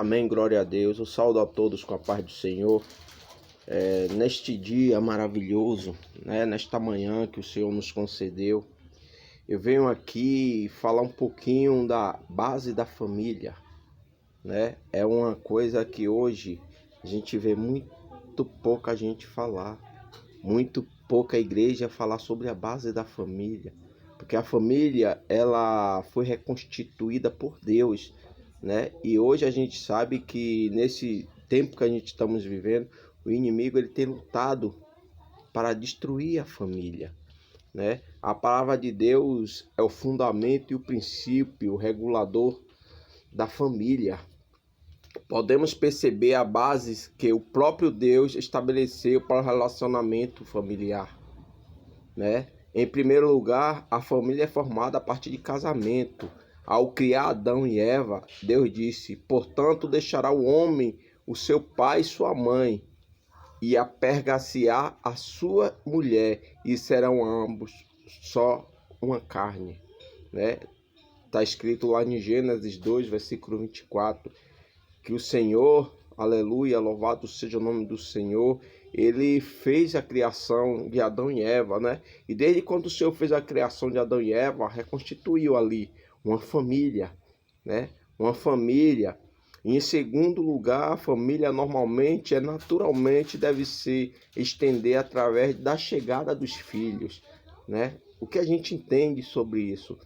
Amém, glória a Deus. Eu saúdo a todos com a paz do Senhor. Neste dia maravilhoso, nesta manhã que o Senhor nos concedeu, eu venho aqui falar um pouquinho da base da família. É uma coisa que hoje a gente vê muito pouca gente falar, muito pouca igreja falar sobre a base da família, porque a família ela foi reconstituída por Deus, E hoje a gente sabe que nesse tempo que a gente estamos vivendo, o inimigo ele tem lutado para destruir a família, A palavra de Deus é o fundamento e o princípio, o regulador da família. Podemos perceber a base que o próprio Deus estabeleceu para o relacionamento familiar, Em primeiro lugar, a família é formada a partir de casamento. Ao criar Adão e Eva, Deus disse: portanto, deixará o homem o seu pai e sua mãe, e apegar-se-á a sua mulher, e serão ambos só uma carne. Está escrito lá em Gênesis 2, versículo 24, que o Senhor, aleluia, louvado seja o nome do Senhor, ele fez a criação de Adão e Eva, E desde quando o Senhor fez a criação de Adão e Eva, reconstituiu ali uma família, Uma família. E em segundo lugar, a família naturalmente deve se estender através da chegada dos filhos, O que a gente entende sobre isso?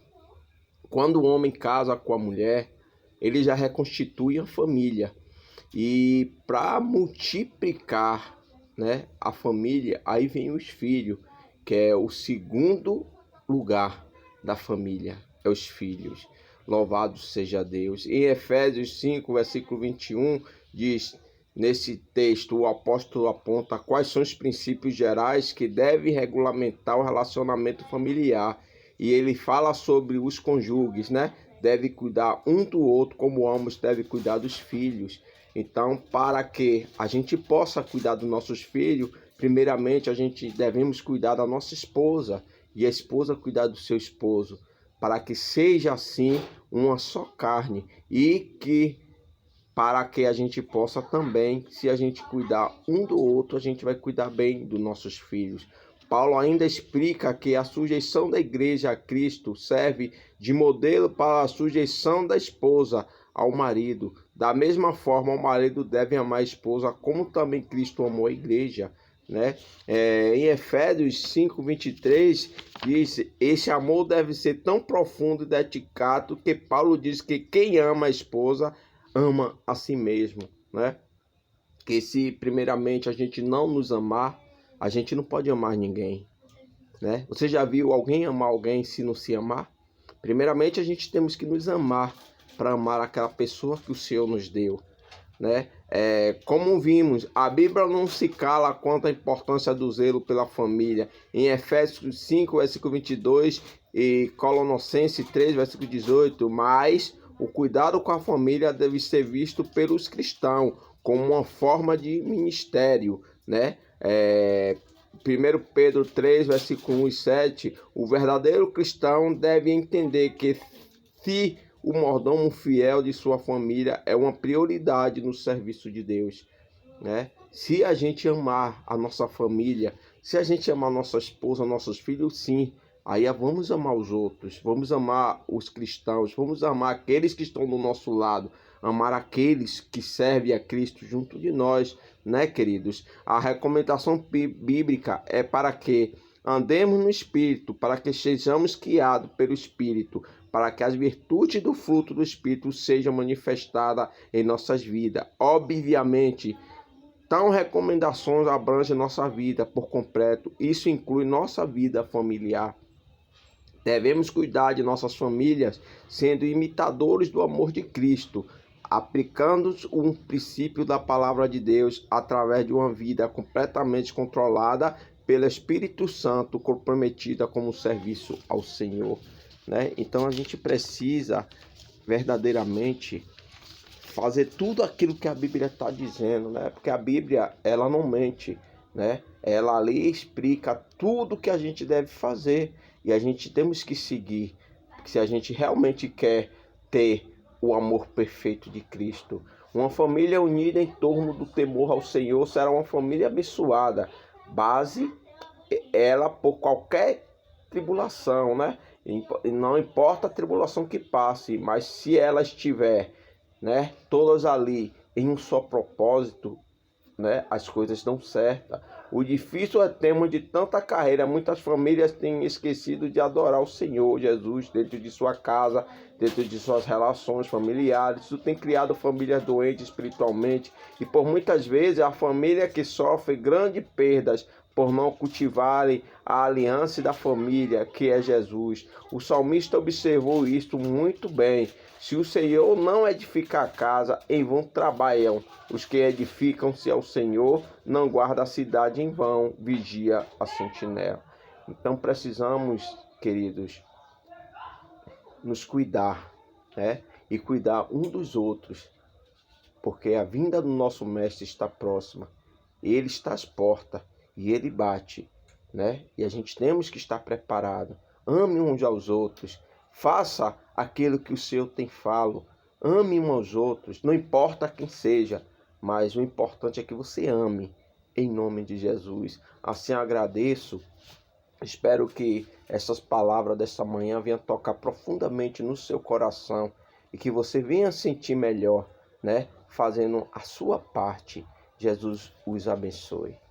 Quando o homem casa com a mulher, ele já reconstitui a família. E para multiplicar, a família, aí vem os filhos, que é o segundo lugar da família, é os filhos. Louvado seja Deus. Em Efésios 5, versículo 21, diz, nesse texto, o apóstolo aponta quais são os princípios gerais que devem regulamentar o relacionamento familiar. E ele fala sobre os cônjuges, Deve cuidar um do outro como ambos devem cuidar dos filhos. Então, para que a gente possa cuidar dos nossos filhos, primeiramente a gente devemos cuidar da nossa esposa e a esposa cuidar do seu esposo, para que seja assim uma só carne e que para que a gente possa também, se a gente cuidar um do outro, a gente vai cuidar bem dos nossos filhos. Paulo ainda explica que a sujeição da igreja a Cristo serve de modelo para a sujeição da esposa ao marido. Da mesma forma, o marido deve amar a esposa como também Cristo amou a igreja, Em Efésios 5, 23, diz: esse amor deve ser tão profundo e dedicado que Paulo diz que quem ama a esposa ama a si mesmo, Que se primeiramente a gente não nos amar, a gente não pode amar ninguém, Você já viu alguém amar alguém se não se amar? Primeiramente a gente temos que nos amar para amar aquela pessoa que o Senhor nos deu, Como vimos, a Bíblia não se cala quanto à importância do zelo pela família. Em Efésios 5, versículo 22 e Colossenses 3, versículo 18, mas o cuidado com a família deve ser visto pelos cristãos como uma forma de ministério, 1 Pedro 3, versículo 1 e 7, o verdadeiro cristão deve entender que se o mordomo fiel de sua família é uma prioridade no serviço de Deus, Se a gente amar a nossa família, se a gente amar nossa esposa, nossos filhos, sim, aí vamos amar os outros, vamos amar os cristãos, vamos amar aqueles que estão do nosso lado, amar aqueles que servem a Cristo junto de nós, queridos? A recomendação bíblica é para que andemos no Espírito, para que sejamos guiados pelo Espírito, para que as virtudes do fruto do Espírito sejam manifestadas em nossas vidas. Obviamente, tal recomendações abrangem nossa vida por completo. Isso inclui nossa vida familiar. Devemos cuidar de nossas famílias sendo imitadores do amor de Cristo, aplicando um princípio da palavra de Deus através de uma vida completamente controlada pelo Espírito Santo, comprometida como serviço ao Senhor, Então a gente precisa verdadeiramente fazer tudo aquilo que a Bíblia está dizendo, Porque a Bíblia, ela não mente, Ela ali explica tudo que a gente deve fazer e a gente temos que seguir. Porque se a gente realmente quer ter o amor perfeito de Cristo. Uma família unida em torno do temor ao Senhor será uma família abençoada. Base ela por qualquer tribulação, né? E não importa a tribulação que passe, mas se ela estiver, né, todas ali em um só propósito, né, as coisas dão certo. O difícil é termos de tanta carreira. Muitas famílias têm esquecido de adorar o Senhor Jesus dentro de sua casa, dentro de suas relações familiares. Isso tem criado famílias doentes espiritualmente e por muitas vezes a família que sofre grandes perdas por não cultivarem a aliança da família, que é Jesus. O salmista observou isto muito bem. Se o Senhor não edificar a casa, em vão trabalham os que edificam-se ao Senhor, não guarda a cidade em vão, vigia a sentinela. Então precisamos, queridos, nos cuidar, né? E cuidar um dos outros, porque a vinda do nosso Mestre está próxima. Ele está às portas e ele bate, né? E a gente temos que estar preparado. Ame uns aos outros. Faça aquilo que o Senhor tem falado. Ame uns aos outros, não importa quem seja, mas o importante é que você ame, em nome de Jesus. Assim agradeço. Espero que essas palavras dessa manhã venham tocar profundamente no seu coração e que você venha sentir melhor, né? Fazendo a sua parte. Jesus os abençoe.